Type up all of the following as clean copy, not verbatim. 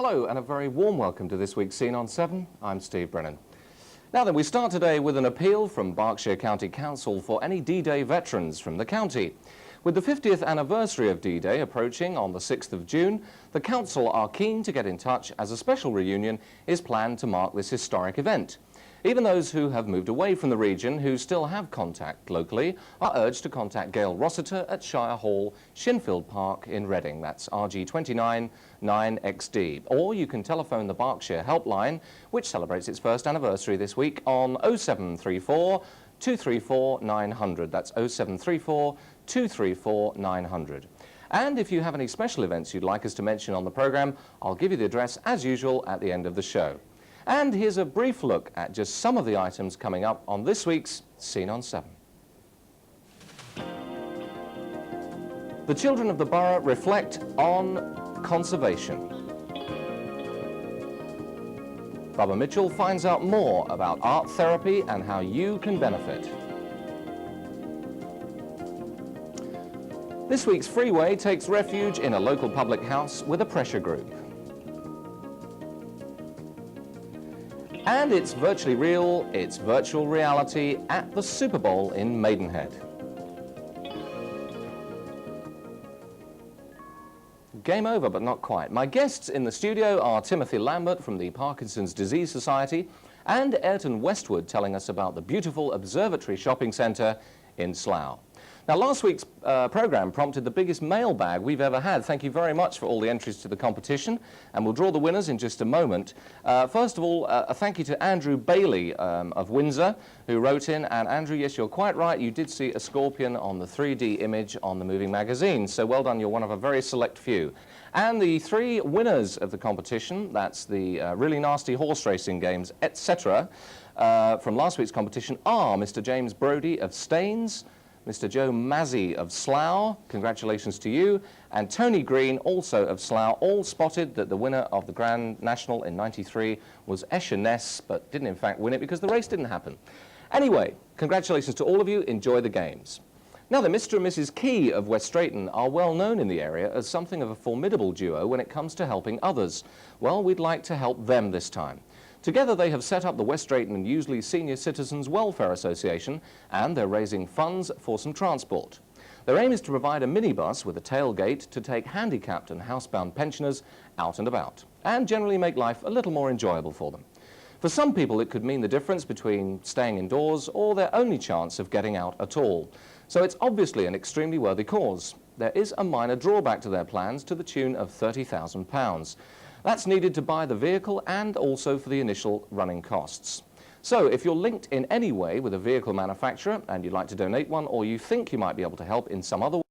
Hello and a very warm welcome to this week's Scene on 7. I'm Steve Brennan. Now then, we start today with an appeal from Berkshire County Council for any D-Day veterans from the county. With the 50th anniversary of D-Day approaching on the 6th of June, the council are keen to get in touch as a special reunion is planned to mark this historic event. Even those who have moved away from the region who still have contact locally are urged to contact Gail Rossiter at Shire Hall, Shinfield Park in Reading. That's RG29 9XD. Or you can telephone the Berkshire helpline, which celebrates its first anniversary this week, on 0734 234 900. That's 0734 234 900. And if you have any special events you'd like us to mention on the programme, I'll give you the address as usual at the end of the show. And here's a brief look at just some of the items coming up on this week's Scene on 7. The children of the borough reflect on conservation. Patricia Mitchell finds out more about art therapy and how you can benefit. This week's Freeway takes refuge in a local public house with a pressure group. And it's virtually real, it's virtual reality at the Super Bowl in Maidenhead. Game over, but not quite. My guests in the studio are Timothy Lambert from the Parkinson's Disease Society and Ayrton Westwood telling us about the beautiful Observatory Shopping Centre in Slough. Now, last week's programme prompted the biggest mailbag we've ever had. Thank you very much for all the entries to the competition, and we'll draw the winners in just a moment. First of all, a thank you to Andrew Bailey of Windsor, who wrote in, and Andrew, yes, you're quite right, you did see a scorpion on the 3D image on the moving magazine, so well done, you're one of a very select few. And the three winners of the competition, that's the really nasty horse racing games, etc., from last week's competition are Mr. James Brodie of Staines, Mr. Joe Mazzy of Slough, congratulations to you, and Tony Green, also of Slough, all spotted that the winner of the Grand National in '93 was Esher Ness, but didn't in fact win it because the race didn't happen. Anyway, congratulations to all of you, enjoy the games. Now then, Mr. and Mrs. Key of West Drayton are well known in the area as something of a formidable duo when it comes to helping others. Well, we'd like to help them this time. Together they have set up the West Drayton and Useley Senior Citizens Welfare Association, and they're raising funds for some transport. Their aim is to provide a minibus with a tailgate to take handicapped and housebound pensioners out and about, and generally make life a little more enjoyable for them. For some people it could mean the difference between staying indoors or their only chance of getting out at all. So it's obviously an extremely worthy cause. There is a minor drawback to their plans to the tune of £30,000. That's needed to buy the vehicle and also for the initial running costs. So if you're linked in any way with a vehicle manufacturer and you'd like to donate one, or you think you might be able to help in some other way,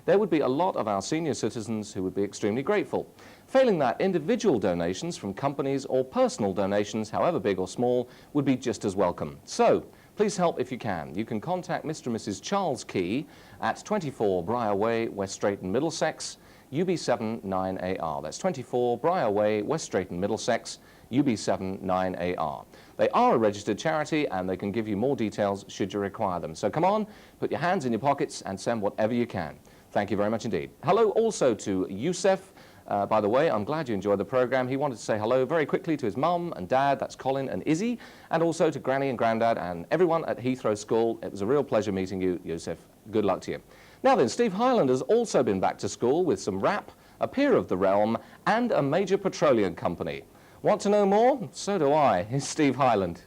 there would be a lot of our senior citizens who would be extremely grateful. Failing that, individual donations from companies or personal donations, however big or small, would be just as welcome. So please help if you can. You can contact Mr. and Mrs. Charles Key at 24 Briar Way, West Drayton, Middlesex, UB7 9AR. That's 24 Briar Way, West Drayton, Middlesex, UB7 9AR. They are a registered charity and they can give you more details should you require them. So come on, put your hands in your pockets and send whatever you can. Thank you very much indeed. Hello also to Youssef. By the way, I'm glad you enjoyed the programme. He wanted to say hello very quickly to his mum and dad, that's Colin and Izzy, and also to Granny and Grandad and everyone at Heathrow School. It was a real pleasure meeting you, Youssef. Good luck to you. Now then, Steve Hyland has also been back to school with some rap, a peer of the realm, and a major petroleum company. Want to know more? So do I. Here's Steve Hyland.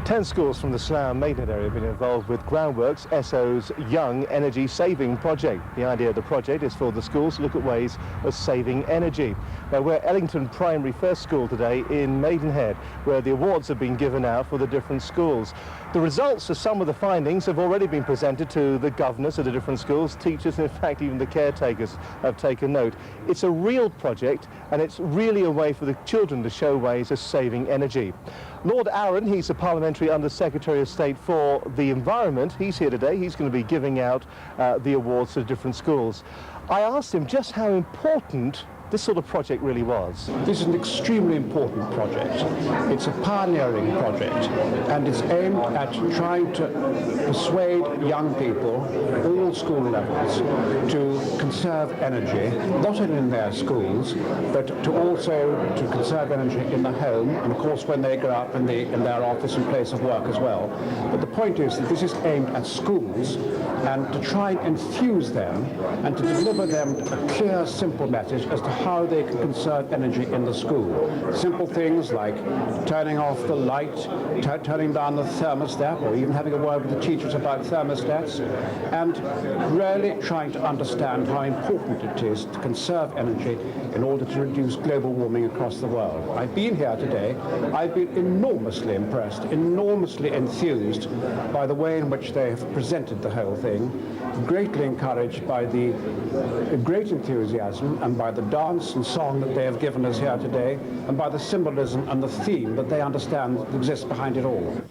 10 schools from the Slough and Maidenhead area have been involved with Groundworks SO's Young Energy Saving Project. The idea of the project is for the schools to look at ways of saving energy. Now, we're at Ellington Primary First School today in Maidenhead, where the awards have been given out for the different schools. The results of some of the findings have already been presented to the governors of the different schools, teachers, and in fact even the caretakers have taken note. It's a real project and it's really a way for the children to show ways of saving energy. Lord Arron, he's the Parliamentary Under-Secretary of State for the Environment. He's here today. He's going to be giving out the awards to different schools. I asked him just how important this sort of project really was. This is an extremely important project. It's a pioneering project, and it's aimed at trying to persuade young people, all school levels, to conserve energy, not only in their schools, but to also to conserve energy in the home, and of course when they grow up in their office and place of work as well. But the point is that this is aimed at schools, and to try and infuse them and to deliver them a clear, simple message as to how they can conserve energy in the school. Simple things like turning off the light, turning down the thermostat, or even having a word with the teachers about thermostats, and really trying to understand how important it is to conserve energy in order to reduce global warming across the world. I've been here today. I've been enormously impressed, enormously enthused by the way in which they have presented the whole thing, greatly encouraged by the great enthusiasm and by the dance and song that they have given us here today, and by the symbolism and the theme that they understand that exists behind it all.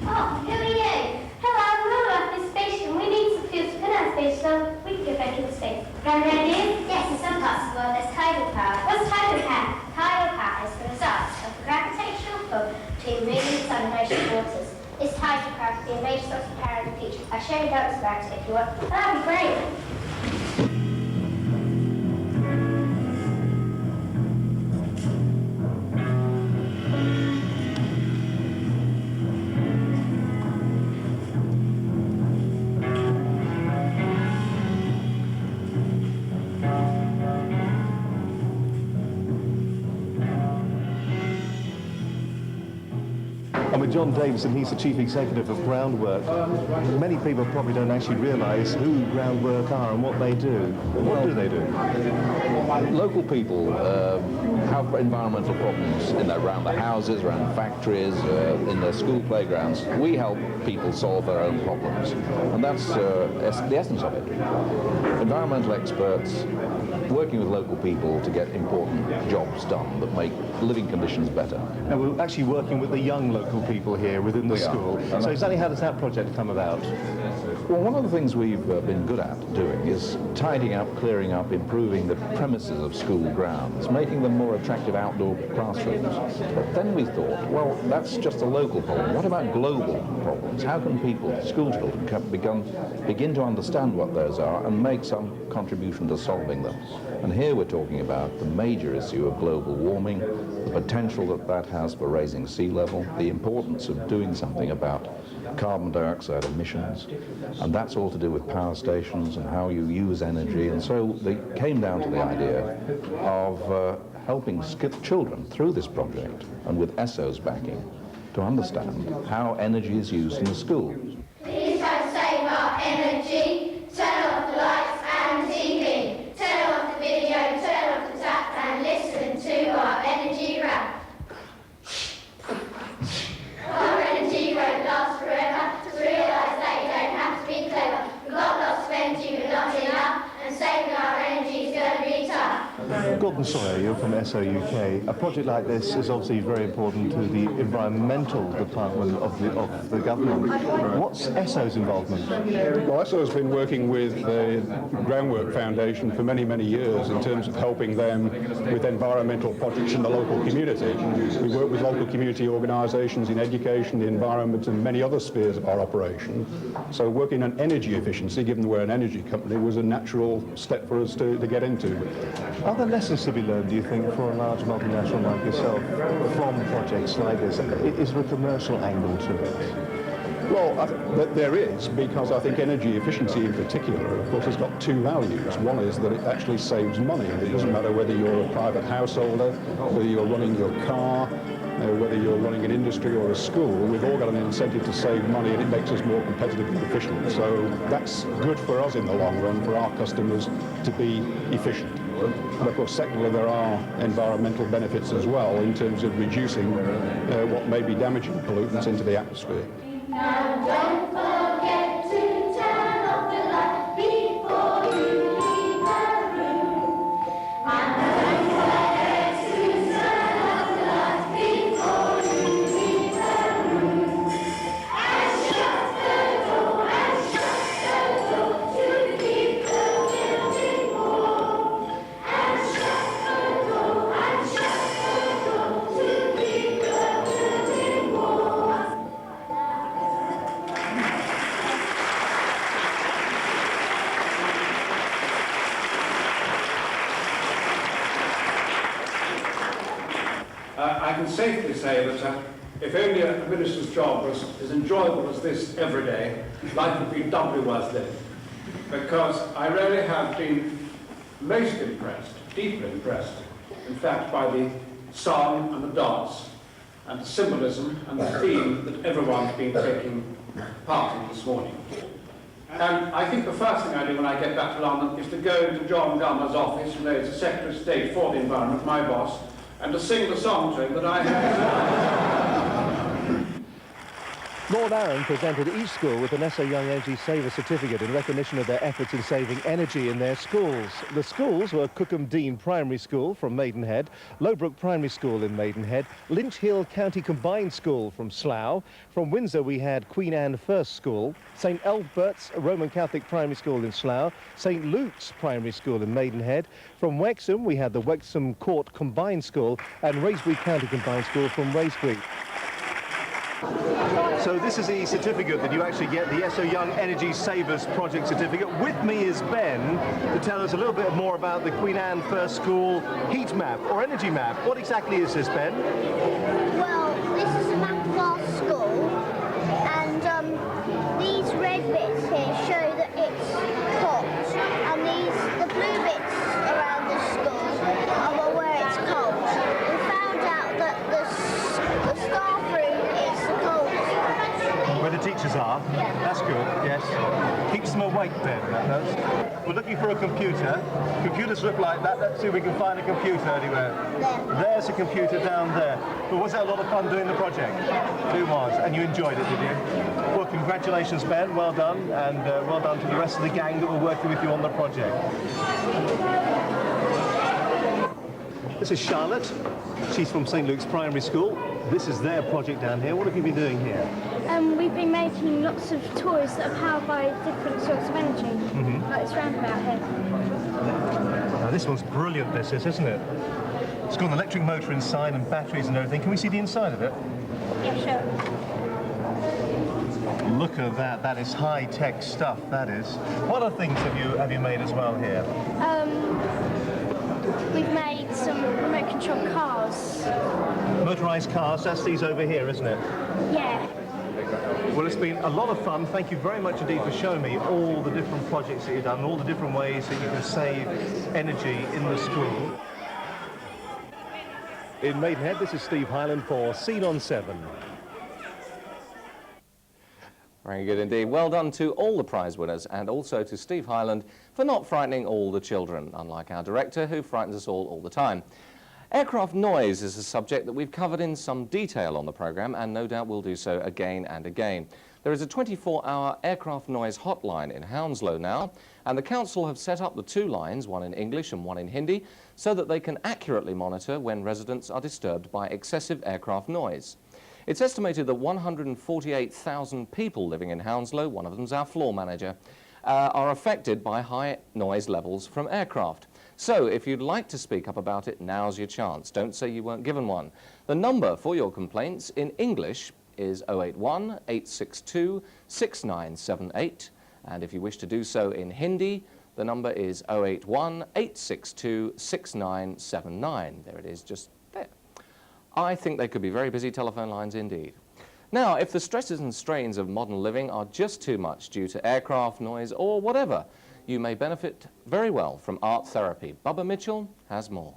Oh, who are you? Hello, we're at this station. We need some fuel to put on station so we can get back in the station. Got an idea? Yes, in some parts of the world there's tidal power. What's tidal power? Tidal power is the result of the gravitational pull between moving sun and ocean waters. This tidal power could be a major source of power in the future. I'll show you notes about it if you want. That'd be great. And with John Davison, he's the Chief Executive of Groundwork. Many people probably don't actually realise who Groundwork are and what they do. What do they do? Local people have environmental problems around their houses, around factories, in their school playgrounds. We help people solve their own problems, and that's the essence of it. Environmental experts working with local people to get important jobs done that make living conditions better. And we're actually working with the young local people here within the school. So exactly how does that project come about? Well, one of the things we've been good at doing is tidying up, clearing up, improving the premises of school grounds, making them more attractive outdoor classrooms. But then we thought, well, that's just a local problem. What about global problems? How can people, school children, begin to understand what those are and make some contribution to solving them? And here we're talking about the major issue of global warming, the potential that that has for raising sea level, the importance of doing something about carbon dioxide emissions, and that's all to do with power stations and how you use energy. And so they came down to the idea of helping children through this project, and with ESSO's backing, to understand how energy is used in the school. Please don't save our energy. Turn off the lights and TV. Turn off the video, turn off the tap, and listen to our energy rap. Our energy won't last forever. To realise that you don't have to be clever. We've got lots of energy, but not enough, and saving our energy is going to be tough. Gordon Sawyer, you're from ESSO UK. A project like this is obviously very important to the environmental department of the government. What's ESSO's involvement? Well, ESSO has been working with the Groundwork Foundation for many, many years in terms of helping them with environmental projects in the local community. We work with local community organisations in education, the environment, and many other spheres of our operation. So working on energy efficiency, given we're an energy company, was a natural step for us to get into. Are there lessons to be learned, do you think, for a large multinational like yourself from projects like this? Is there a commercial angle to it? Well, there is, because I think energy efficiency in particular, of course, has got two values. One is that it actually saves money. It doesn't matter whether you're a private householder, whether you're running your car, whether you're running an industry or a school, we've all got an incentive to save money, and it makes us more competitive and efficient. So that's good for us in the long run, for our customers to be efficient. But of course, secondly, there are environmental benefits as well in terms of reducing what may be damaging pollutants into the atmosphere. Now don't forget to turn off the light before you leave the room. And don't forget to turn off the light before you leave the room. And shut the door, to keep the building warm. And say that if only a minister's job was as enjoyable as this every day, life would be doubly worth living. Because I really have been most impressed, deeply impressed, in fact, by the song and the dance and the symbolism and the theme that everyone's been taking part in this morning. And I think the first thing I do when I get back to London is to go into John Gummer's office, who is the Secretary of State for the Environment, my boss, and to sing the song to him that I have. Lord Arran presented each school with an SO Young Energy Saver certificate in recognition of their efforts in saving energy in their schools. The schools were Cookham Dean Primary School from Maidenhead, Lowbrook Primary School in Maidenhead, Lynch Hill County Combined School from Slough. From Windsor we had Queen Anne First School, St Albert's Roman Catholic Primary School in Slough, St Luke's Primary School in Maidenhead. From Wexham we had the Wexham Court Combined School and Raisbury County Combined School from Raisbury. So this is the certificate that you actually get, the SO Young Energy Savers Project certificate. With me is Ben to tell us a little bit more about the Queen Anne First School heat map or energy map. What exactly is this, Ben? Well, this is a map of our school, and these red bits here show that it's hot, and the blue bits around the school are where it's cold. We found out that the staff room is the coldest. Where the teachers are? Yeah. That's good, yes. Keeps them awake, Ben, that does. We're looking for a computer. Computers look like that. Let's see if we can find a computer anywhere. There. There's a computer down there. But was that a lot of fun doing the project? Yeah. It was. And you enjoyed it, did you? Well, congratulations, Ben. Well done. And well done to the rest of the gang that were working with you on the project. This is Charlotte. She's from St Luke's Primary School. This is their project down here. What have you been doing here? We've been making lots of toys that are powered by different sorts of energy, like this roundabout here. Now, this one's brilliant, this is, isn't it? It's got an electric motor inside and batteries and everything. Can we see the inside of it? Yeah, sure. Look at that. That is high-tech stuff, that is. What other things have you made as well here? We've made some remote control cars. Motorised cars, that's these over here, isn't it? Yeah. Well, it's been a lot of fun. Thank you very much indeed for showing me all the different projects that you've done, all the different ways that you can save energy in the school. In Maidenhead, this is Steve Hyland for Scene on 7. Very good indeed. Well done to all the prize winners and also to Steve Hyland for not frightening all the children, unlike our director who frightens us all the time. Aircraft noise is a subject that we've covered in some detail on the programme and no doubt will do so again and again. There is a 24-hour aircraft noise hotline in Hounslow now, and the council have set up the two lines, one in English and one in Hindi, so that they can accurately monitor when residents are disturbed by excessive aircraft noise. It's estimated that 148,000 people living in Hounslow, one of them's our floor manager, are affected by high noise levels from aircraft. So if you'd like to speak up about it, now's your chance. Don't say you weren't given one. The number for your complaints in English is 081 862 6978, and if you wish to do so in Hindi, the number is 081 862 6979. There it is, just there. I think they could be very busy telephone lines indeed. Now, if the stresses and strains of modern living are just too much due to aircraft noise or whatever, you may benefit very well from art therapy. Bubba Mitchell has more.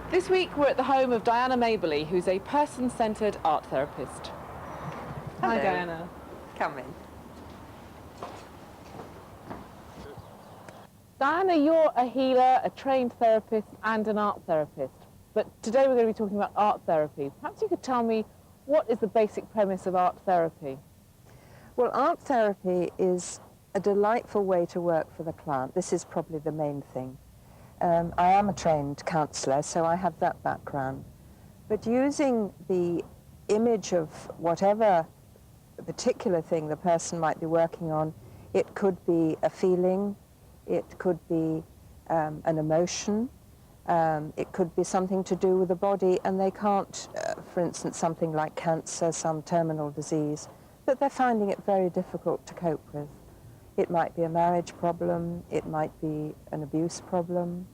This week we're at the home of Diana Maberley, who's a person-centred art therapist. Hello. Hi Diana. Come in. Diana, you're a healer, a trained therapist and an art therapist. But today we're going to be talking about art therapy. Perhaps you could tell me what is the basic premise of art therapy? Well, art therapy is a delightful way to work for the client. This is probably the main thing. I am a trained counsellor, so I have that background. But using the image of whatever particular thing the person might be working on, it could be a feeling, it could be an emotion, it could be something to do with the body, and they can't, for instance, something like cancer, some terminal disease, that they're finding it very difficult to cope with. It might be a marriage problem, it might be an abuse problem.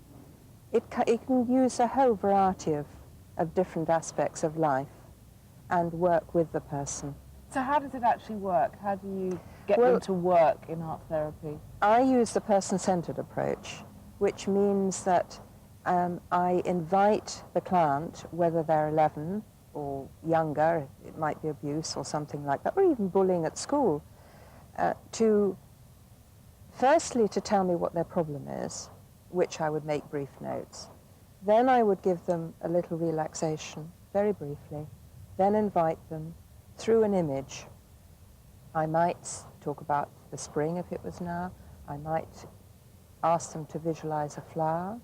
It can use a whole variety of different aspects of life and work with the person. So how does it actually work? How do you get them to work in art therapy? I use the person-centered approach, which means that I invite the client, whether they're 11 or younger, it might be abuse or something like that, or even bullying at school, firstly to tell me what their problem is, which I would make brief notes. Then I would give them a little relaxation, very briefly, then invite them through an image. I might talk about the spring if it was now. I might ask them to visualize a flower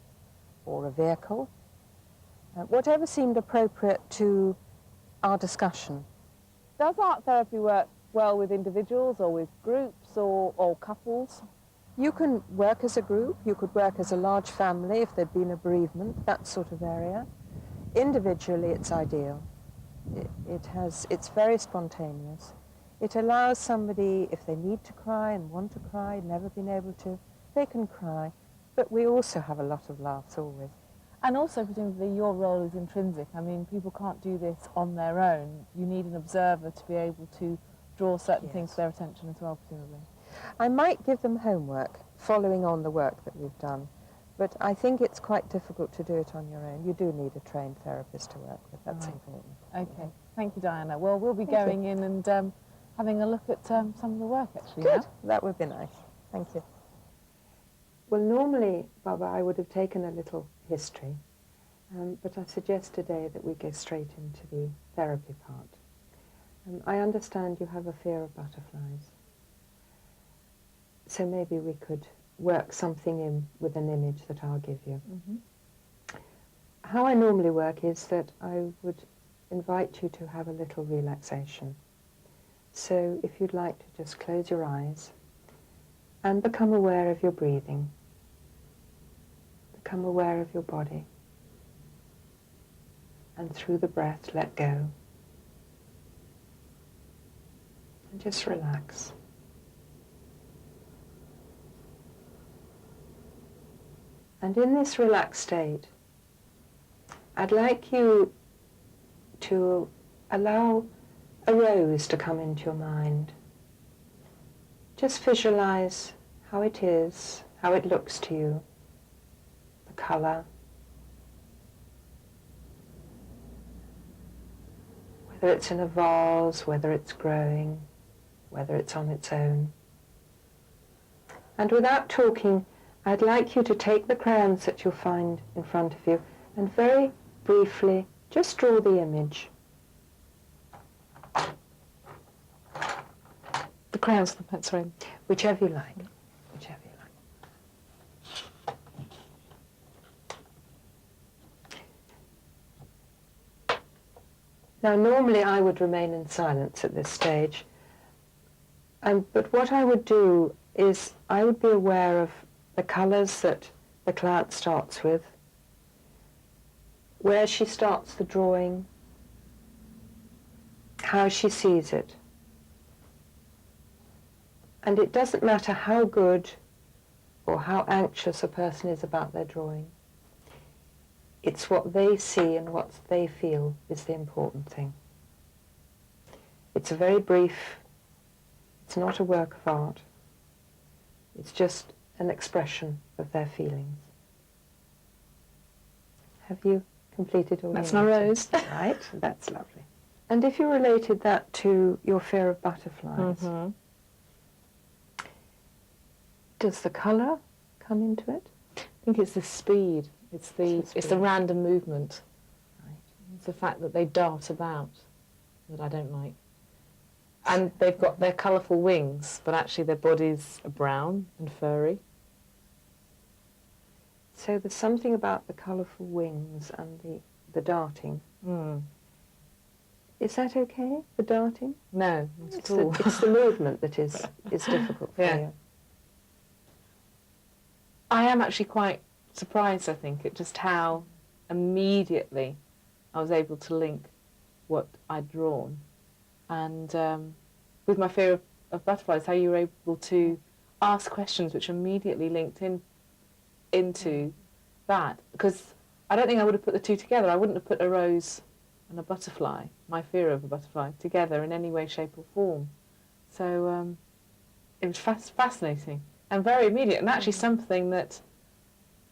or a vehicle, whatever seemed appropriate to our discussion. Does art therapy work well with individuals or with groups or couples? You can work as a group, you could work as a large family if there'd been a bereavement, that sort of area. Individually, it's ideal. It's very spontaneous. It allows somebody, if they need to cry and want to cry, never been able to, they can cry. But we also have a lot of laughs always. And also, presumably, your role is intrinsic. I mean, people can't do this on their own. You need an observer to be able to draw certain things to their attention as well, presumably. I might give them homework, following on the work that we've done, but I think it's quite difficult to do it on your own. You do need a trained therapist to work with. That's important. Okay. Thank you, Diana. Well, we'll be going in and having a look at some of the work, actually. Good. Now. That would be nice. Thank you. Well, normally, Baba, I would have taken a little history, but I suggest today that we go straight into the therapy part. I understand you have a fear of butterflies, so maybe we could work something in with an image that I'll give you. How I normally work is that I would invite you to have a little relaxation. So if you'd like to just close your eyes and become aware of your breathing. Become aware of your body. And through the breath, let go. And just relax. And in this relaxed state, I'd like you to allow a rose to come into your mind. Just visualize how it is, how it looks to you, the color, whether it's in a vase, whether it's growing, whether it's on its own. And without talking, I'd like you to take the crayons that you'll find in front of you and very briefly just draw the image. The crayons, the pencil, whichever you like. Whichever you like. Now, normally I would remain in silence at this stage, but what I would do is I would be aware of the colours that the client starts with, where she starts the drawing, how she sees it. And it doesn't matter how good or how anxious a person is about their drawing. It's what they see and what they feel is the important thing. It's a very brief, it's not a work of art. It's just an expression of their feelings. Have you completed all? That's my rose. Right, that's lovely. And if you related that to your fear of butterflies, does the colour come into it? I think it's the speed. It's the random movement. Right. It's the fact that they dart about that I don't like. And they've got their colourful wings, but actually their bodies are brown and furry. So there's something about the colourful wings and the darting. Is that okay, the darting? No, not at all. It's the movement that is difficult for you. I am actually quite surprised, I think, at just how immediately I was able to link what I'd drawn. And with my fear of butterflies, how you were able to ask questions which are immediately linked into that. Because I don't think I would have put the two together. I wouldn't have put a rose and a butterfly, my fear of a butterfly, together in any way, shape or form. So it was fascinating and very immediate, and actually something that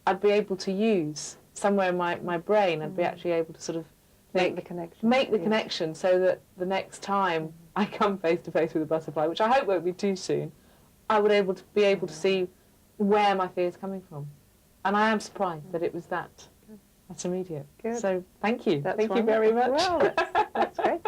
I'd be able to use somewhere in my brain. I'd be actually able to sort of make the connection so that the next time I come face to face with a butterfly, which I hope won't be too soon, I would be able to see where my fear is coming from. And I am surprised that it was that's immediate. Good. So thank you. That's Thank you very much. Well, that's great.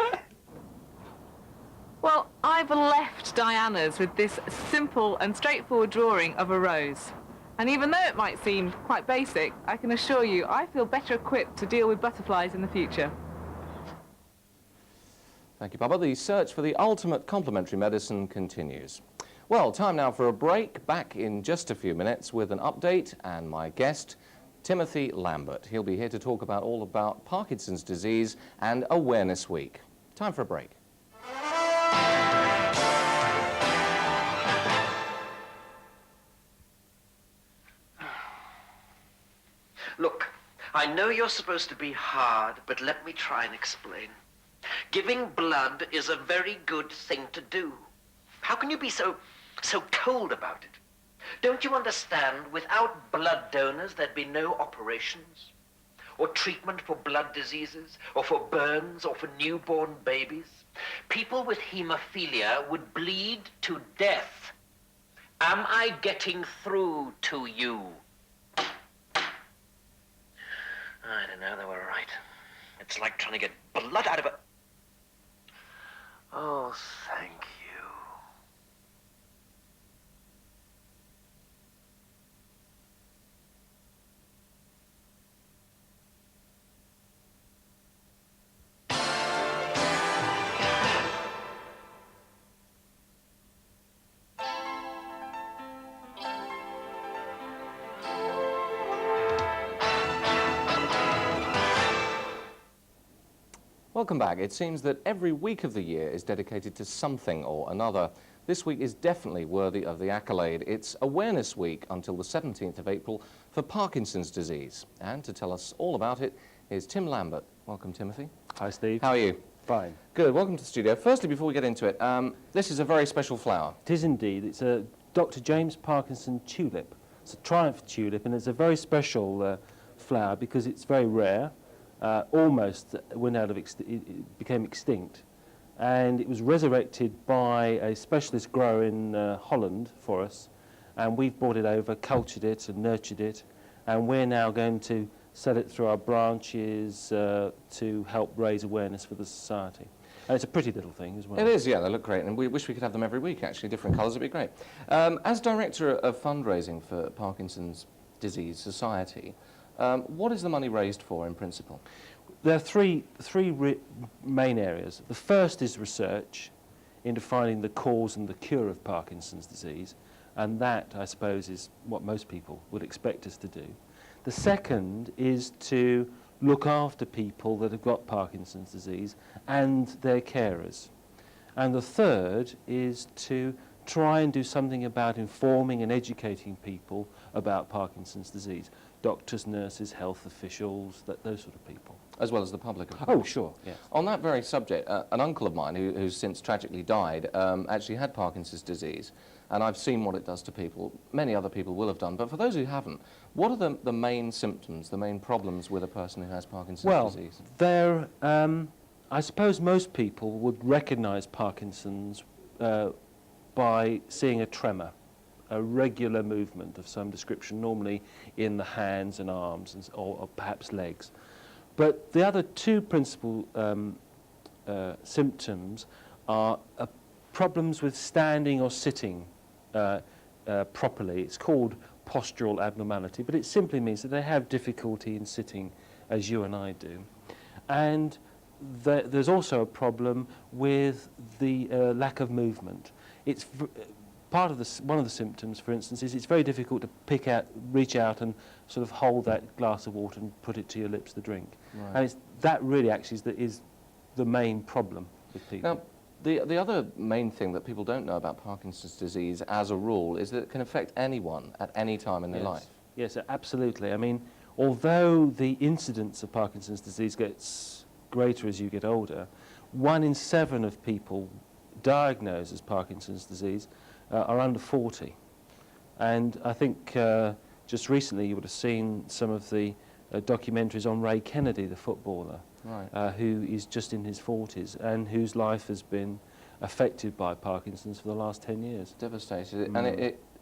Well, I've left Diana's with this simple and straightforward drawing of a rose. And even though it might seem quite basic, I can assure you I feel better equipped to deal with butterflies in the future. Thank you, Barbara. The search for the ultimate complementary medicine continues. Well, time now for a break. Back in just a few minutes with an update and my guest, Timothy Lambert. He'll be here to talk all about Parkinson's disease and Awareness Week. Time for a break. Look, I know you're supposed to be hard, but let me try and explain. Giving blood is a very good thing to do. How can you be so cold about it? Don't you understand, without blood donors, there'd be no operations, or treatment for blood diseases, or for burns, or for newborn babies? People with haemophilia would bleed to death. Am I getting through to you? I don't know, they were right. It's like trying to get blood out of a... Oh, thank you. Welcome back. It seems that every week of the year is dedicated to something or another. This week is definitely worthy of the accolade. It's Awareness Week until the 17th of April for Parkinson's disease. And to tell us all about it is Tim Lambert. Welcome, Timothy. Hi, Steve. How are you? Fine. Good. Welcome to the studio. Firstly, before we get into it, this is a very special flower. It is indeed. It's a Dr. James Parkinson tulip. It's a triumph tulip, and it's a very special flower because it's very rare. Almost went out of it became extinct, and it was resurrected by a specialist grower in Holland for us, and we've brought it over, cultured it and nurtured it, and we're now going to sell it through our branches to help raise awareness for the society. And it's a pretty little thing as well. It is, yeah, they look great, and we wish we could have them every week, actually. Different colours would be great. As Director of Fundraising for Parkinson's Disease Society, what is the money raised for in principle? There are three main areas. The first is research into finding the cause and the cure of Parkinson's disease, and that, I suppose, is what most people would expect us to do. The second is to look after people that have got Parkinson's disease and their carers. And the third is to try and do something about informing and educating people about Parkinson's disease. Doctors, nurses, health officials, those sort of people. As well as the public, of course. Oh, sure, yes. On that very subject, an uncle of mine who's since tragically died actually had Parkinson's disease, and I've seen what it does to people. Many other people will have done, but for those who haven't, what are the main symptoms, the main problems with a person who has Parkinson's disease? Well, I suppose most people would recognise Parkinson's by seeing a tremor, a regular movement of some description, normally in the hands and arms or perhaps legs. But the other two principal symptoms are problems with standing or sitting properly. It's called postural abnormality, but it simply means that they have difficulty in sitting as you and I do. And there's also a problem with the lack of movement. It's one of the symptoms, for instance, is it's very difficult to reach out and sort of hold that glass of water and put it to your lips to drink. Right. And that really actually is the main problem with people. Now, The other main thing that people don't know about Parkinson's disease as a rule is that it can affect anyone at any time in their life. Yes, absolutely. I mean, although the incidence of Parkinson's disease gets greater as you get older, 1 in 7 of people diagnosed as Parkinson's disease are under 40. And I think just recently you would have seen some of the documentaries on Ray Kennedy, the footballer, who is just in his 40s and whose life has been affected by Parkinson's for the last 10 years. Devastated. And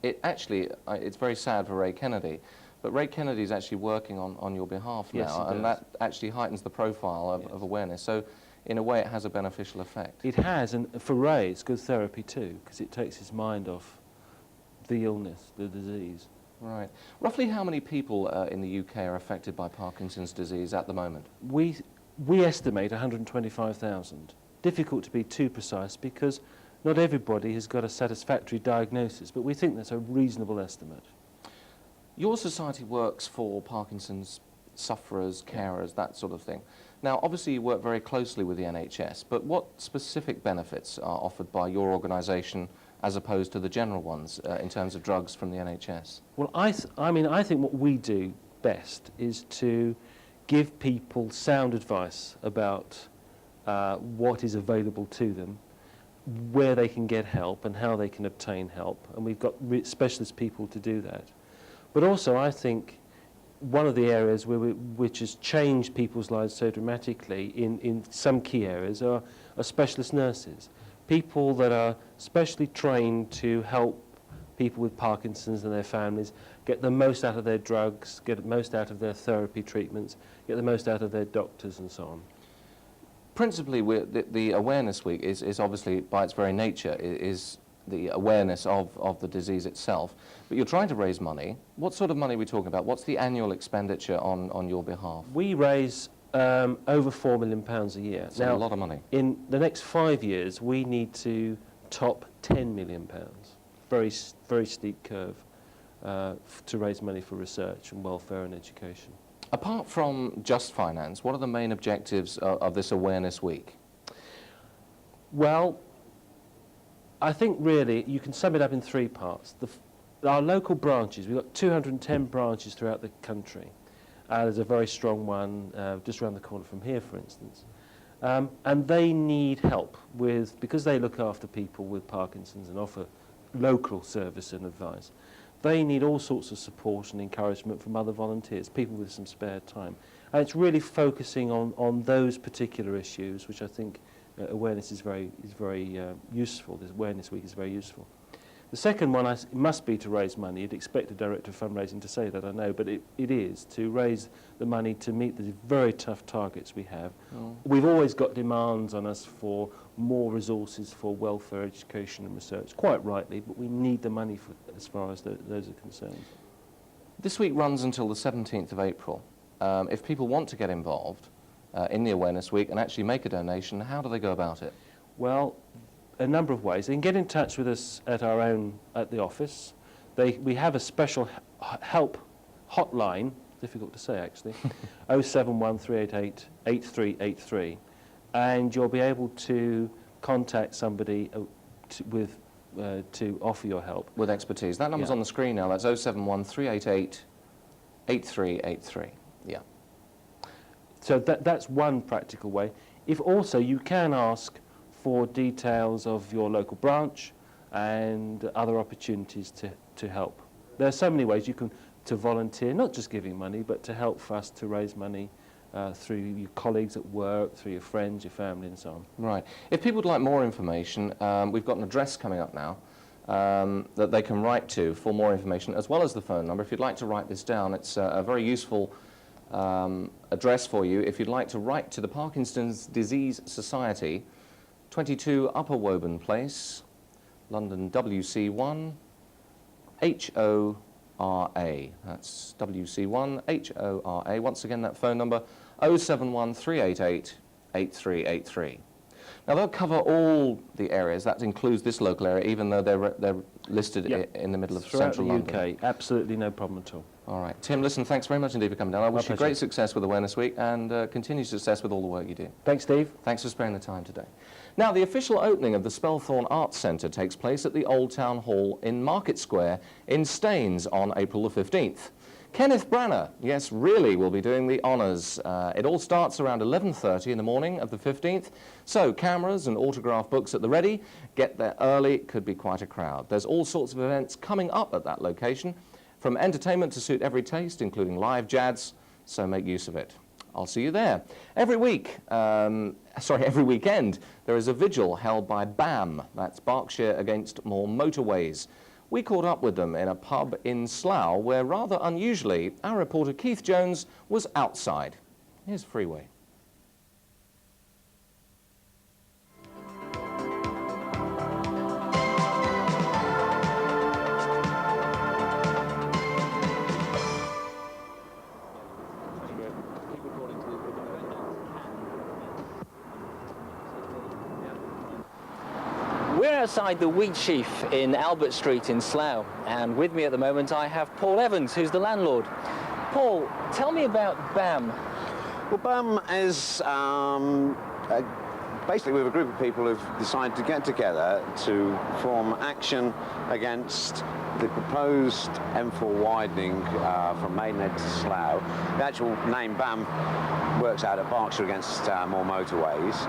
it actually, it's very sad for Ray Kennedy, but Ray Kennedy is actually working on your behalf now, and that actually heightens the profile of awareness. So in a way it has a beneficial effect. It has, and for Ray it's good therapy too, because it takes his mind off the illness, the disease. Right. Roughly how many people in the UK are affected by Parkinson's disease at the moment? We estimate 125,000. Difficult to be too precise because not everybody has got a satisfactory diagnosis, but we think that's a reasonable estimate. Your society works for Parkinson's sufferers, carers, that sort of thing. Now, obviously you work very closely with the NHS, but what specific benefits are offered by your organisation as opposed to the general ones in terms of drugs from the NHS? Well, I think what we do best is to give people sound advice about what is available to them, where they can get help and how they can obtain help, and we've got specialist people to do that. But also I think one of the areas which has changed people's lives so dramatically in some key areas are specialist nurses. People that are specially trained to help people with Parkinson's and their families get the most out of their drugs, get the most out of their therapy treatments, get the most out of their doctors and so on. Principally, the Awareness Week is obviously, by its very nature, is the awareness of the disease itself. But you're trying to raise money. What sort of money are we talking about? What's the annual expenditure on your behalf? We raise over £4 million a year. That's a lot of money. In the next 5 years, we need to top £10 million. Very steep curve to raise money for research and welfare and education. Apart from just finance, what are the main objectives of this Awareness Week? Well, I think really you can sum it up in 3 parts. Our local branches, we've got 210 branches throughout the country. There's a very strong one just around the corner from here, for instance. And they need help because they look after people with Parkinson's and offer local service and advice. They need all sorts of support and encouragement from other volunteers, people with some spare time. And it's really focusing on those particular issues, which I think awareness is very useful. This Awareness Week is very useful. The second one must be to raise money. You'd expect a director of fundraising to say that, I know, but it is to raise the money to meet the very tough targets we have. We've always got demands on us for more resources for welfare, education and research, quite rightly, but we need the money for as far as those are concerned. This week runs until the 17th of April. If people want to get involved in the Awareness Week and actually make a donation, how do they go about it? Well, a number of ways. They can get in touch with us at the office. We have a special help hotline, difficult to say actually, 071 388 8383, and you'll be able to contact somebody to offer your help. With expertise. That number's on the screen now. That's 071 388 8383. Yeah. So that's one practical way. If also you can ask for details of your local branch and other opportunities to help. There are so many ways you can to volunteer, not just giving money, but to help for us to raise money through your colleagues at work, through your friends, your family and so on. Right. If people would like more information, we've got an address coming up now that they can write to for more information, as well as the phone number. If you'd like to write this down, it's a very useful address for you. If you'd like to write to the Parkinson's Disease Society, 22 Upper Woburn Place, London WC1 HORA. That's WC1 HORA. Once again, that phone number 071 388 8383. Now, they'll cover all the areas. That includes this local area, even though they're listed in the middle of central London. UK, absolutely no problem at all. All right. Tim, listen, thanks very much indeed for coming down. I wish you great success with Awareness Week and continued success with all the work you do. Thanks, Steve. Thanks for sparing the time today. Now, the official opening of the Spelthorne Arts Centre takes place at the Old Town Hall in Market Square in Staines on April the 15th. Kenneth Branagh, yes, really will be doing the honours. It all starts around 11:30 in the morning of the 15th, so cameras and autograph books at the ready. Get there early, could be quite a crowd. There's all sorts of events coming up at that location, from entertainment to suit every taste, including live jads, so make use of it. I'll see you there. Every weekend, there is a vigil held by BAM, that's Berkshire Against More Motorways. We caught up with them in a pub in Slough where, rather unusually, our reporter Keith Jones was outside. Here's Freeway. We're outside the Wheat Sheaf in Albert Street in Slough, and with me at the moment I have Paul Evans, who's the landlord. Paul, tell me about BAM. Well, BAM is basically we're a group of people who've decided to get together to form action against the proposed M4 widening from Maidenhead to Slough. The actual name BAM works out at Berkshire Against More Motorways.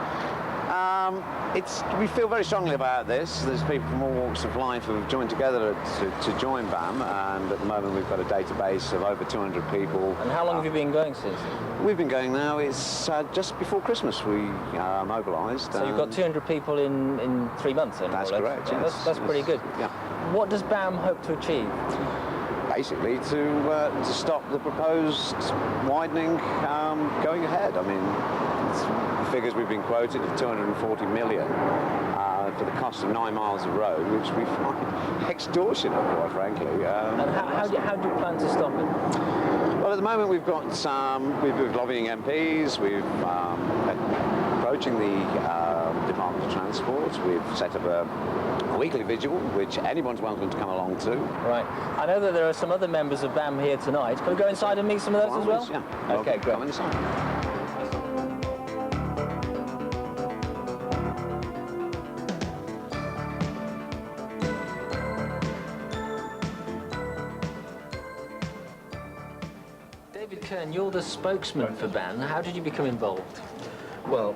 We feel very strongly about this. There's people from all walks of life who have joined together to join BAM, and at the moment we've got a database of over 200 people. And how long have you been going since? We've been going now, it's just before Christmas we mobilised. So you've got 200 people in 3 months then? That's correct, yeah, yes. That's pretty good. Yeah. What does BAM hope to achieve? Basically to stop the proposed widening going ahead. I mean, the figures we've been quoted of 240 million for the cost of 9 miles of road, which we find extortionate, quite frankly. And how do you plan to stop it? Well, at the moment we've got we've been lobbying MPs, we've approaching the Department of Transport. We've set up a weekly vigil, which anyone's welcome to come along to. Right. I know that there are some other members of BAM here tonight. Can we go inside and meet some of those as well? Yeah. Okay, great. Come inside. David Kern, you're the spokesman for BAM. How did you become involved? Well,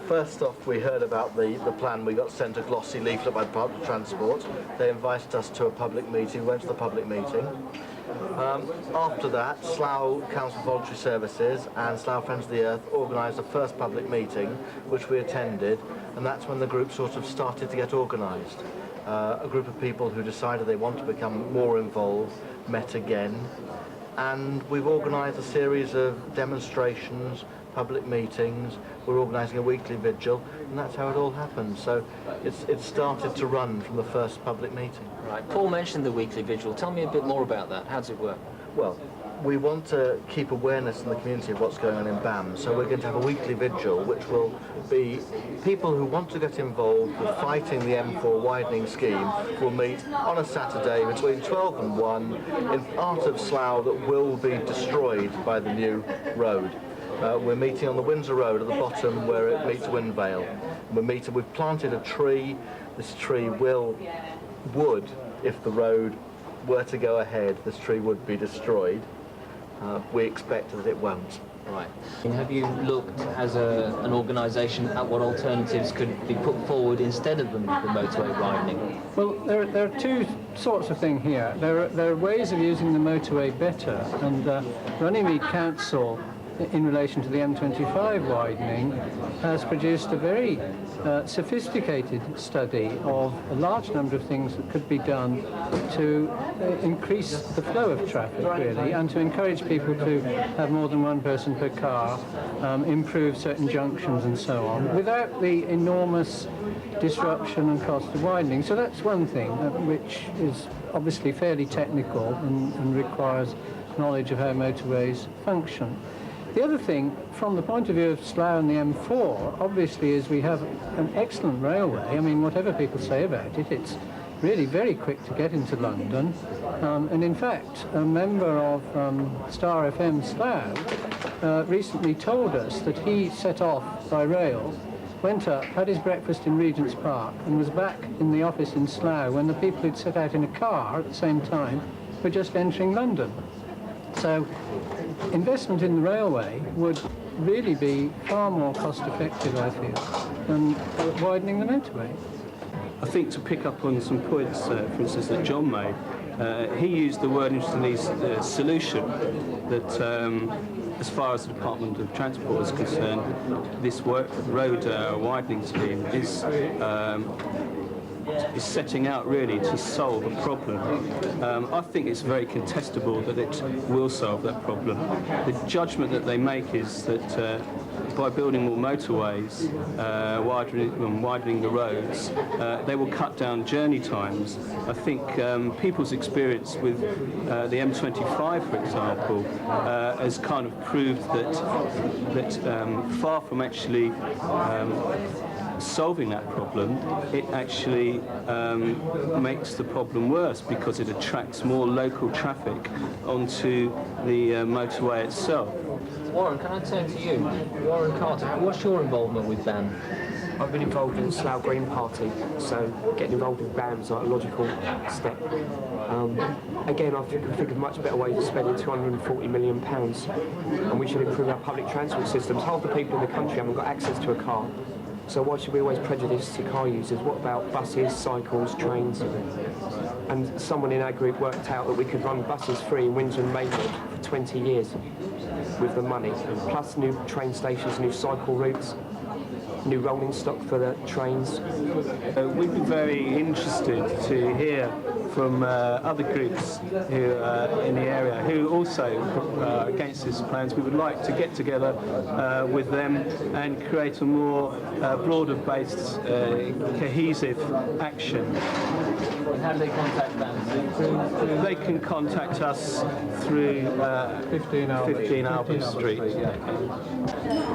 first off, we heard about the plan. We got sent a glossy leaflet by the Department of Transport. They invited us to a public meeting. We went to the public meeting. After that, Slough Council Voluntary Services and Slough Friends of the Earth organised the first public meeting, which we attended, and that's when the group sort of started to get organised. A group of people who decided they want to become more involved met again, and we've organised a series of demonstrations, public meetings. We're organising a weekly vigil, and that's how it all happened. So it started to run from the first public meeting. Right. Paul mentioned the weekly vigil. Tell me a bit more about that. How does it work? Well, we want to keep awareness in the community of what's going on in BAM, so we're going to have a weekly vigil which will be people who want to get involved with fighting the M4 widening scheme will meet on a Saturday between 12 and 1 in part of Slough that will be destroyed by the new road. We're meeting on the Windsor Road at the bottom where it meets Windvale. We've planted a tree. This tree would, if the road were to go ahead, this tree would be destroyed. We expect that it won't. Right. And have you looked as an organisation at what alternatives could be put forward instead of the motorway widening? Well, there are two sorts of things here. There are ways of using the motorway better, and Runnymede Council, in relation to the M25 widening, has produced a very sophisticated study of a large number of things that could be done to increase the flow of traffic, really, and to encourage people to have more than one person per car, improve certain junctions and so on, without the enormous disruption and cost of widening. So that's one thing, which is obviously fairly technical and requires knowledge of how motorways function. The other thing, from the point of view of Slough and the M4, obviously, is we have an excellent railway. I mean, whatever people say about it, it's really very quick to get into London. And in fact, a member of Star FM Slough recently told us that he set off by rail, went up, had his breakfast in Regent's Park, and was back in the office in Slough when the people who'd set out in a car at the same time were just entering London. So investment in the railway would really be far more cost-effective, I feel, than widening the motorway. I think to pick up on some points, for instance, that John made, he used the word, interestingly, solution, that as far as the Department of Transport is concerned, this road widening scheme is setting out really to solve a problem. I think it's very contestable that it will solve that problem. The judgment that they make is that by building more motorways, widening the roads, they will cut down journey times. I think people's experience with the M25, for example, has kind of proved that far from actually solving that problem, it actually makes the problem worse because it attracts more local traffic onto the motorway itself. Warren, can I turn to you? Warren Carter, what's your involvement with BAM? I've been involved in the Slough Green Party, so getting involved in BAM is like a logical step. Again, I think of much better ways of spending £240 million, and we should improve our public transport systems. Half the people in the country haven't got access to a car. So why should we always prejudice to car users? What about buses, cycles, trains? And someone in our group worked out that we could run buses free in Windsor and Middlesex for 20 years with the money, plus new train stations, new cycle routes, new rolling stock for the trains. We'd be very interested to hear from other groups who are in the area who also are against these plans. We would like to get together with them and create a more broader-based, cohesive action. And how do they contact BAM? They can contact us through 15 Albert Street.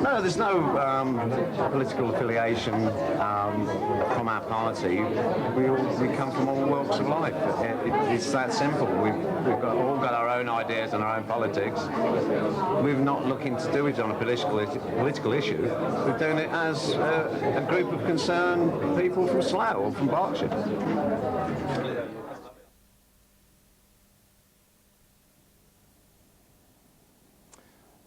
No, there's no political affiliation from our party. We come from all walks of life. It's that simple. We've all got our own ideas and our own politics. We're not looking to do it on a political issue. We're doing it as a group of concerned people from Slough or from Berkshire.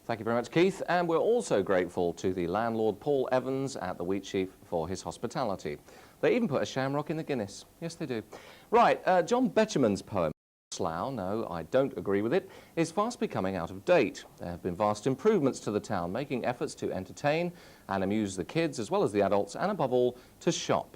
Thank you very much, Keith. And we're also grateful to the landlord, Paul Evans, at the Wheatsheaf for his hospitality. They even put a shamrock in the Guinness. Yes, they do. Right, John Betjeman's poem, Slough, no, I don't agree with it, is fast becoming out of date. There have been vast improvements to the town, making efforts to entertain and amuse the kids as well as the adults, and above all, to shop.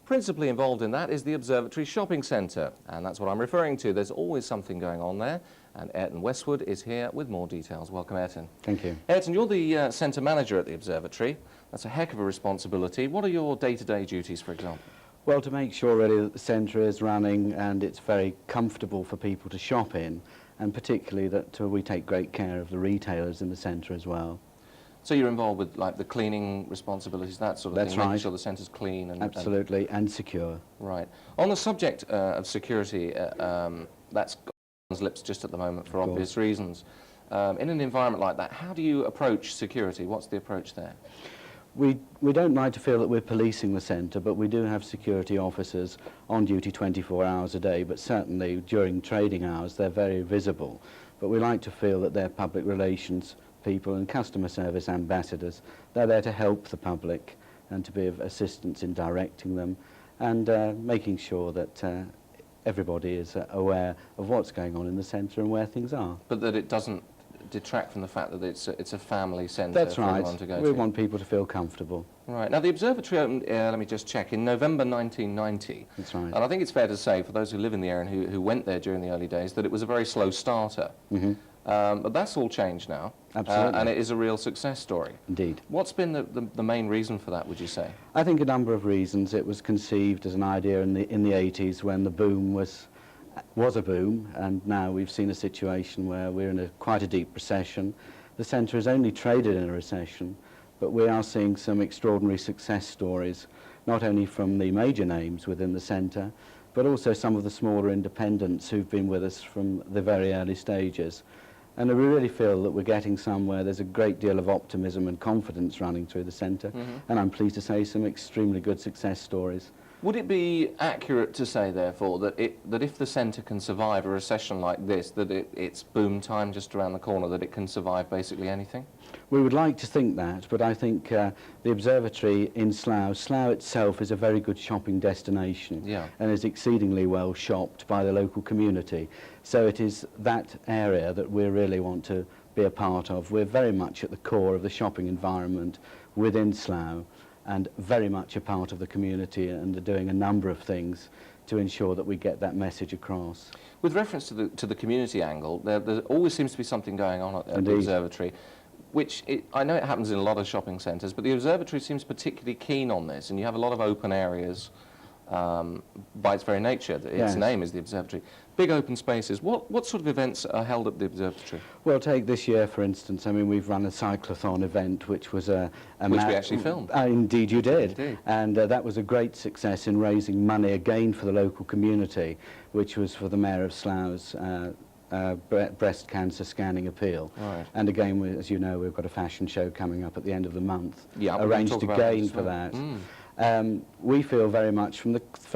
Principally involved in that is the Observatory Shopping Centre, and that's what I'm referring to. There's always something going on there, and Ayrton Westwood is here with more details. Welcome, Ayrton. Thank you. Ayrton, you're the centre manager at the Observatory. That's a heck of a responsibility. What are your day-to-day duties, for example? Well, to make sure really that the centre is running and it's very comfortable for people to shop in, and particularly that we take great care of the retailers in the centre as well. So you're involved with like the cleaning responsibilities, that sort of That's thing, right. making sure the centre's clean and absolutely and secure. Right. On the subject of security, that's on lips just at the moment for obvious reasons. In an environment like that, how do you approach security? What's the approach there? We don't like to feel that we're policing the centre, but we do have security officers on duty 24 hours a day, but certainly during trading hours they're very visible. But we like to feel that they're public relations people and customer service ambassadors. They're there to help the public and to be of assistance in directing them and making sure that everybody is aware of what's going on in the centre and where things are. But that it doesn't detract from the fact that it's a family centre That's for right. everyone to go We to. want people to feel comfortable. Right. Now, the observatory opened, let me just check, in November 1990. That's right. And I think it's fair to say, for those who live in the area and who went there during the early days, that it was a very slow starter. Mm-hmm. But that's all changed now. Absolutely. And it is a real success story. Indeed. What's been the main reason for that, would you say? I think a number of reasons. It was conceived as an idea in the 80s when the boom was a boom, and now we've seen a situation where we're in quite a deep recession. The centre has only traded in a recession, but we are seeing some extraordinary success stories, not only from the major names within the centre, but also some of the smaller independents who've been with us from the very early stages. And we really feel that we're getting somewhere. There's a great deal of optimism and confidence running through the centre, and I'm pleased to say some extremely good success stories. Would it be accurate to say, therefore, that if the centre can survive a recession like this, that it's boom time just around the corner, that it can survive basically anything? We would like to think that, but I think the observatory in Slough itself is a very good shopping destination, and is exceedingly well shopped by the local community. So it is that area that we really want to be a part of. We're very much at the core of the shopping environment within Slough, and very much a part of the community, and are doing a number of things to ensure that we get that message across. With reference to the community angle, there always seems to be something going on at the observatory, which I know it happens in a lot of shopping centres, but the observatory seems particularly keen on this, and you have a lot of open areas by its very nature. Its name is the observatory. Big open spaces. What sort of events are held at the observatory? Well, take this year, for instance. I mean, we've run a cyclothon event, which was which we actually filmed. Indeed you did. Indeed. And that was a great success in raising money again for the local community, which was for the Mayor of Slough's breast cancer scanning appeal. Right. And again, as you know, we've got a fashion show coming up at the end of the month, yeah, arranged again for that. We feel very much from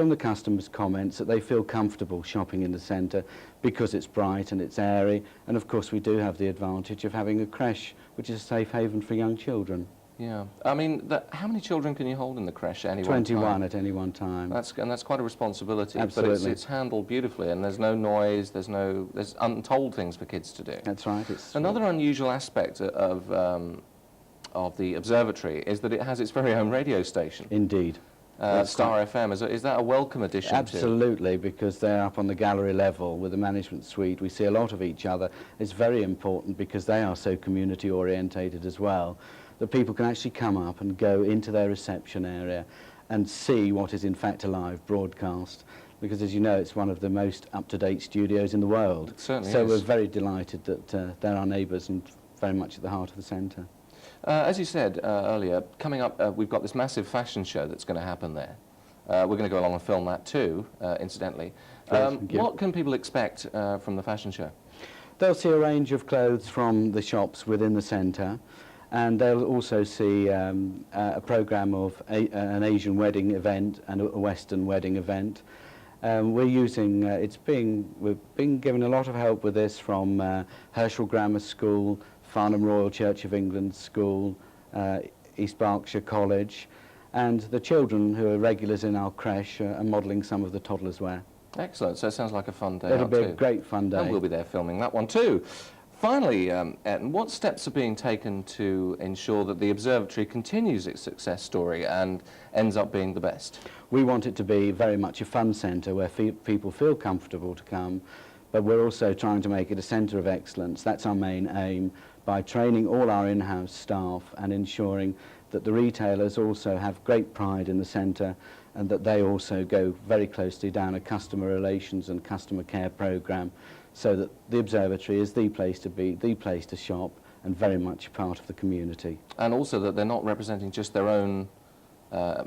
the customers' comments that they feel comfortable shopping in the centre because it's bright and it's airy, and of course we do have the advantage of having a creche, which is a safe haven for young children. Yeah, I mean, how many children can you hold in the creche at any one time? 21 at any one time. And that's quite a responsibility. Absolutely. But it's handled beautifully, and there's no noise, there's untold things for kids to do. That's right. Another unusual aspect of the observatory is that it has its very own radio station. Indeed. Star FM, is that a welcome addition? Absolutely, because they're up on the gallery level with the management suite. We see a lot of each other. It's very important because they are so community orientated as well, that people can actually come up and go into their reception area and see what is in fact a live broadcast. Because, as you know, it's one of the most up-to-date studios in the world. It certainly so is. We're very delighted that they're our neighbours and very much at the heart of the centre. As you said earlier, coming up, we've got this massive fashion show that's going to happen there. We're going to go along and film that too, incidentally. What can people expect from the fashion show? They'll see a range of clothes from the shops within the centre, and they'll also see a programme of an Asian wedding event and a Western wedding event. We're using, we've been given a lot of help with this from Herschel Grammar School, Farnham Royal Church of England School, East Berkshire College, and the children who are regulars in our creche are modelling some of the toddlers' wear. Excellent, so it sounds like a fun day. It'll be a great fun day. And we'll be there filming that one too. Finally, Eton, what steps are being taken to ensure that the observatory continues its success story and ends up being the best? We want it to be very much a fun centre where people feel comfortable to come, but we're also trying to make it a centre of excellence. That's our main aim, by training all our in-house staff and ensuring that the retailers also have great pride in the centre, and that they also go very closely down a customer relations and customer care programme, so that the observatory is the place to be, the place to shop, and very much part of the community. And also that they're not representing just their own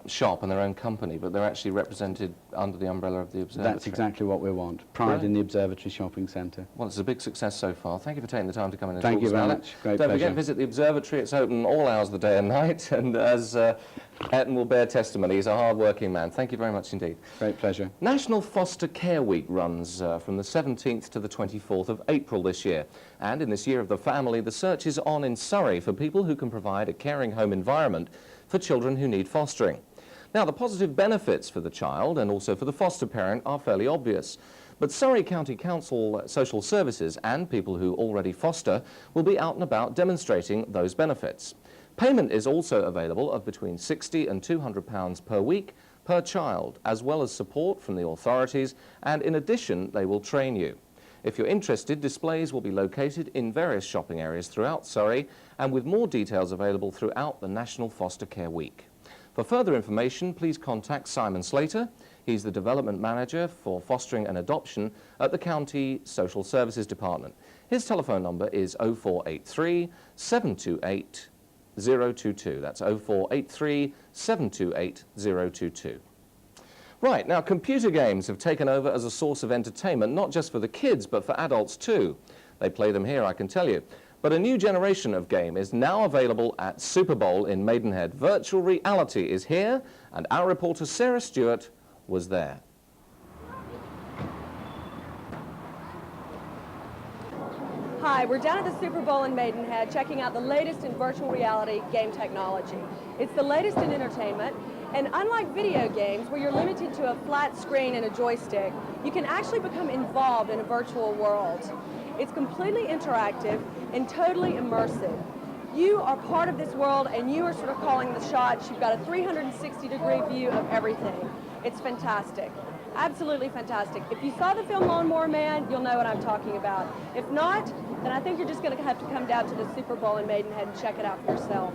shop and their own company, but they're actually represented under the umbrella of the observatory. That's exactly what we want. Pride in the Observatory Shopping Centre. Well, it's a big success so far. Thank you for taking the time to come in and Thank talk you to us very about much. it. Great Don't pleasure. forget, visit the observatory. It's open all hours of the day and night, and as Eton will bear testimony, he's a hard-working man. Thank you very much indeed. Great pleasure. National Foster Care Week runs from the 17th to the 24th of April this year. And in this year of the family, the search is on in Surrey for people who can provide a caring home environment for children who need fostering. Now, the positive benefits for the child and also for the foster parent are fairly obvious. But Surrey County Council Social Services and people who already foster will be out and about demonstrating those benefits. Payment is also available of between £60 and £200 per week per child, as well as support from the authorities, and in addition, they will train you. If you're interested, displays will be located in various shopping areas throughout Surrey, and with more details available throughout the National Foster Care Week. For further information, please contact Simon Slater. He's the Development Manager for Fostering and Adoption at the County Social Services Department. His telephone number is 0483 728 022. That's 0483 728 022. Right, now computer games have taken over as a source of entertainment, not just for the kids, but for adults too. They play them here, I can tell you. But a new generation of game is now available at Super Bowl in Maidenhead. Virtual reality is here, and our reporter Sarah Stewart was there. Hi, we're down at the Super Bowl in Maidenhead checking out the latest in virtual reality game technology. It's the latest in entertainment, and unlike video games where you're limited to a flat screen and a joystick, you can actually become involved in a virtual world. It's completely interactive and totally immersive. You are part of this world and you are sort of calling the shots. You've got a 360-degree view of everything. It's fantastic. Absolutely fantastic. If you saw the film Lawnmower Man, you'll know what I'm talking about. If not, then I think you're just going to have to come down to the Super Bowl in Maidenhead and check it out for yourself.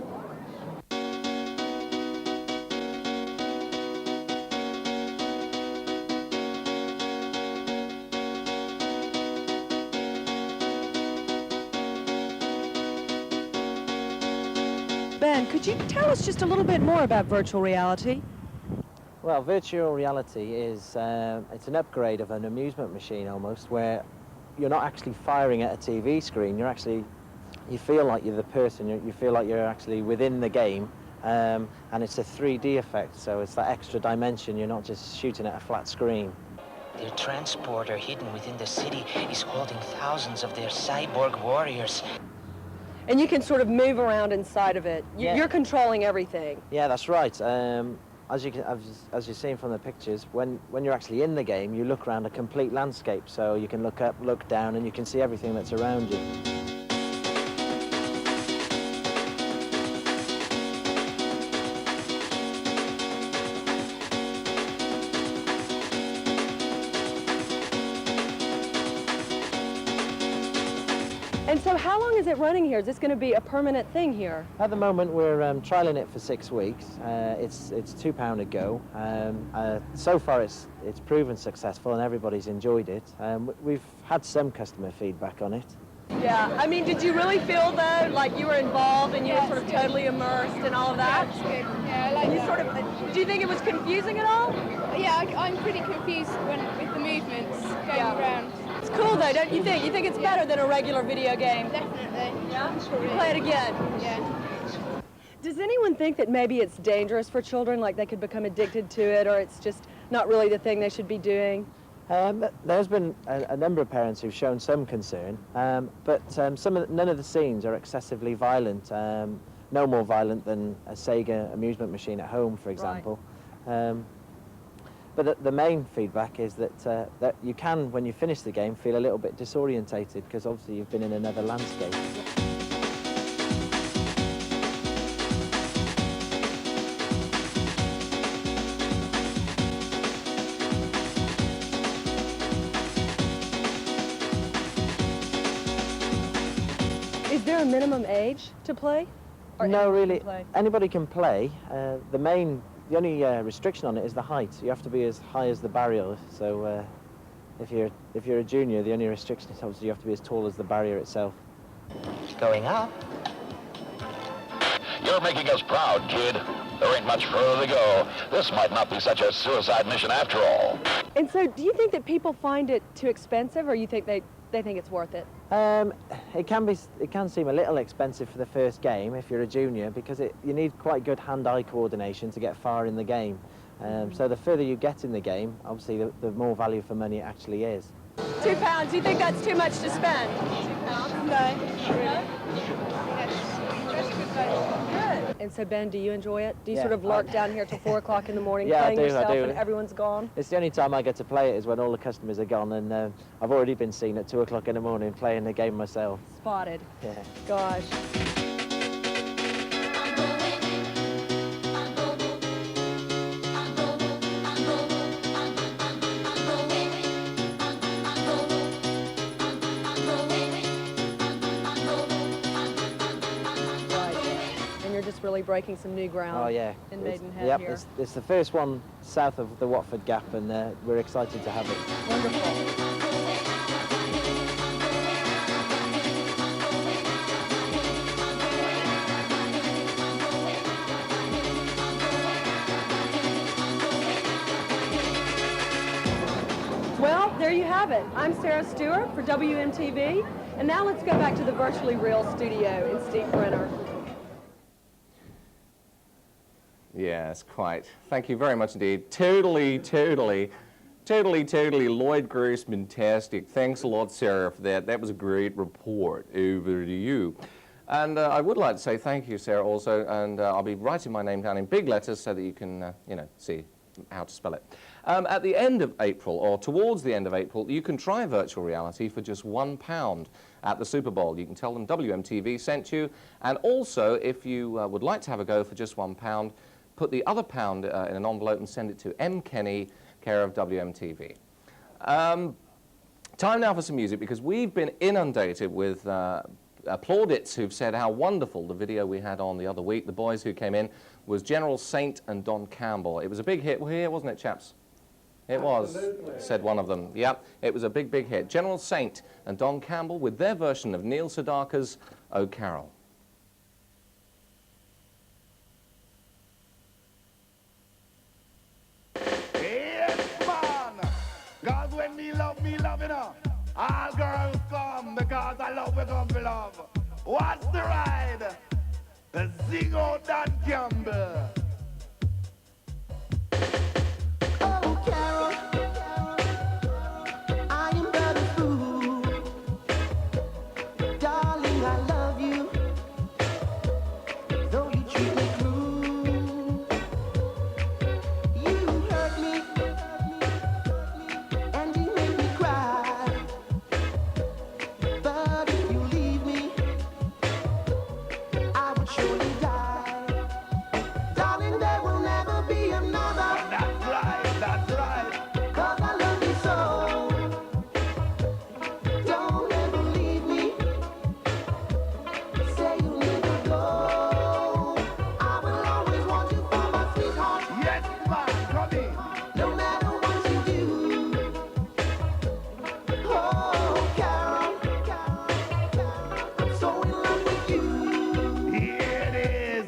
Ben, could you tell us just a little bit more about virtual reality? Well, virtual reality is it's an upgrade of an amusement machine almost, where you're not actually firing at a TV screen. You feel like you're the person. You feel like you're actually within the game, and it's a 3D effect. So it's that extra dimension. You're not just shooting at a flat screen. Their transporter hidden within the city is holding thousands of their cyborg warriors. And you can sort of move around inside of it. You're controlling everything. Yeah, that's right. As you've seen from the pictures, when you're actually in the game, you look around a complete landscape. So you can look up, look down, and you can see everything that's around you. And so how long is it running here? Is this going to be a permanent thing here? At the moment, we're trialing it for 6 weeks. It's £2 a go. So far, it's proven successful, and everybody's enjoyed it. We've had some customer feedback on it. Yeah, I mean, did you really feel, though, like you were involved and you were sort of totally immersed in all of that? That's good. Yeah, I like that. Do you think it was confusing at all? Yeah, I'm pretty confused with the movements going around. It's cool, though, don't you think? You think it's better than a regular video game? Definitely. Yeah? You play it again? Yeah. Does anyone think that maybe it's dangerous for children, like they could become addicted to it, or it's just not really the thing they should be doing? There's been a number of parents who've shown some concern, but none of the scenes are excessively violent. No more violent than a Sega amusement machine at home, for example. Right. But the main feedback is that you can, when you finish the game, feel a little bit disorientated because obviously you've been in another landscape. Is there a minimum age to play? Or no, really. Can play? Anybody can play. The only restriction on it is the height. You have to be as high as the barrier. So if you're a junior, the only restriction is obviously you have to be as tall as the barrier itself. Going up. You're making us proud, kid. There ain't much further to go. This might not be such a suicide mission after all. And so, do you think that people find it too expensive, or you think they think it's worth it? It can seem a little expensive for the first game if you're a junior, because you need quite good hand-eye coordination to get far in the game. So the further you get in the game, obviously the more value for money it actually is. £2, do you think that's too much to spend? £2? No. Good. And so, Ben, do you enjoy it? Do you sort of lurk down here till 4 o'clock in the morning playing yourself and everyone's gone? It's the only time I get to play it is when all the customers are gone, and I've already been seen at 2 o'clock in the morning playing the game myself. Spotted. Yeah. Gosh. Really breaking some new ground in Maidenhead here. It's the first one south of the Watford Gap, and we're excited to have it. Wonderful. have it. I'm Sarah Stewart for WMTV, and now let's go back to the virtually real studio in Steve Brennan. Yes, quite. Thank you very much indeed. Totally Lloyd Grossman-tastic. Thanks a lot, Sarah, for that. That was a great report. Over to you. And I would like to say thank you, Sarah, also, and I'll be writing my name down in big letters so that you can, you know, see how to spell it. At the end of April, or towards the end of April, you can try virtual reality for just £1 at the Super Bowl. You can tell them WMTV sent you, and also, if you would like to have a go for just £1, put the other pound in an envelope and send it to M. Kenny, care of WMTV. Time now for some music, because we've been inundated with plaudits who've said how wonderful the video we had on the other week, the boys who came in, was General Saint and Don Campbell. It was a big hit here, wasn't it, chaps? It was, said one of them. Yep, it was a big, big hit. General Saint and Don Campbell with their version of Neil Sedaka's Oh Carol. Yes, man! God, when me love, you know. All girls come because I love we come for love. What's the ride? Sing out Don Campbell. Oh, Carol, I am but a fool. Darling, I love you, though you treat me cruel. You hurt me, and you make me cry. But if you leave me, I would surely die. Darling, there will never be another. That's right, that's right. 'Cause I love you so. Don't ever leave me. Say you'll never go. I will always want you for my sweetheart. Yes, man, come in. No matter what you do. Oh, Carol, I'm so in love with you. Here it is.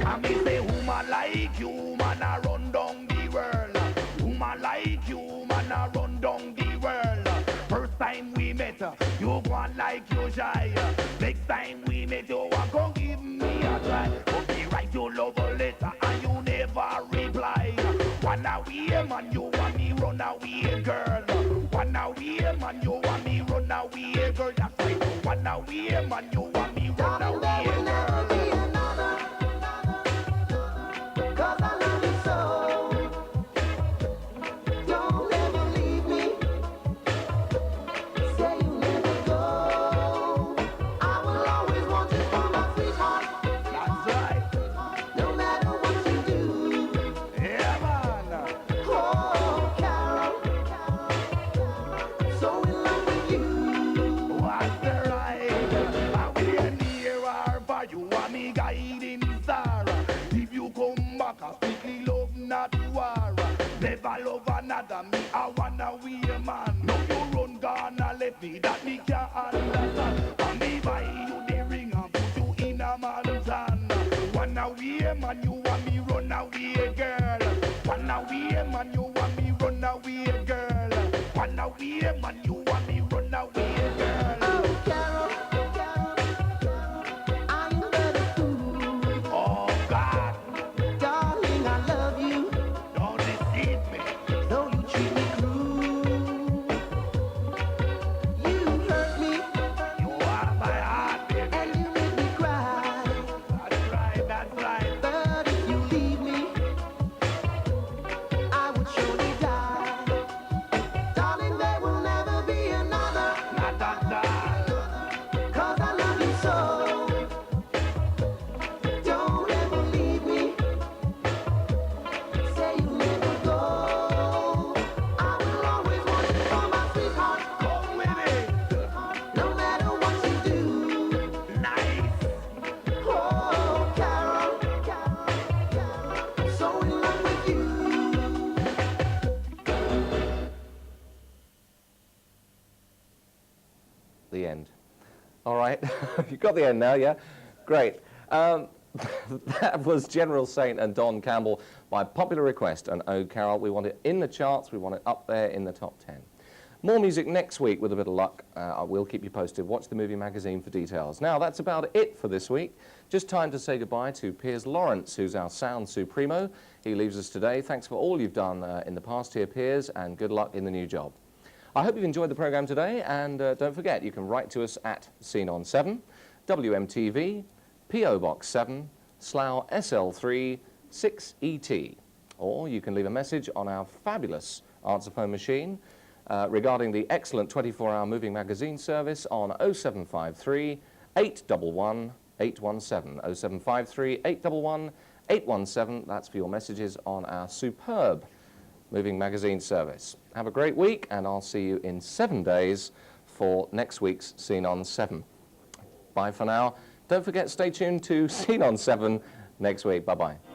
And me say, woman like you, man, I run down the world. Woman like you, man, I run down the world. First time we met, you go on like you shy. Next time we met, you want to give me a try. But me write your love a letter and you never reply. One away, man, you want me run away, girl. One away, man, you want me run away, girl. That's right. One away, man, you want me run away, girl. 'Cause I love you so. Don't ever leave me. Say you'll never go. I will always want you for my sweetheart. That's right. No matter what you do. Yeah, man. Oh, Carol, so in love with you. What's the right? I will near her for you and me guiding star. If you come back, I strictly love, not war. Never love another, me I wanna be a man. Now you run gonna let me, that me can't understand. And me buy you the ring and put you in a man's hand. Wanna be a man, you want me run away, girl. Wanna be a man, you want me run away, girl. Wanna be a man, you want me run away, girl. Oh, Carol, I am but a fool. Oh, God. Darling, I love you, Don't deceive me. though you treat me cruel. You hurt me, You are my heart, baby. and you make me cry. That's right, that's right. But if you leave me, I would surely die. Darling, there will never be another. Not at all. 'Cause I love you so. Don't ever leave me. Say you'll never go. I will always want you for my sweetheart. Come with it. No matter what you do. Nice. Oh, Carol, I'm so in love with you. The end. All right, you've got the end now, yeah? Great. That was General Saint and Don Campbell by popular request, and Oh Carol. We want it in the charts, we want it up there in the top 10. More music next week with a bit of luck. We'll keep you posted. Watch the movie magazine for details. Now, that's about it for this week. Just time to say goodbye to Piers Lawrence, who's our sound supremo. He leaves us today. Thanks for all you've done in the past here, Piers, and good luck in the new job. I hope you've enjoyed the programme today, and don't forget, you can write to us at Scene on 7, WMTV, P.O. Box 7, Slough SL3 6ET. Or you can leave a message on our fabulous answer phone machine regarding the excellent 24-hour moving magazine service on 0753 811 817. 0753 811 817. That's for your messages on our superb moving magazine service. Have a great week, and I'll see you in 7 days for next week's Scene on 7. Bye for now. Don't forget, stay tuned to Scene on 7 next week. Bye-bye.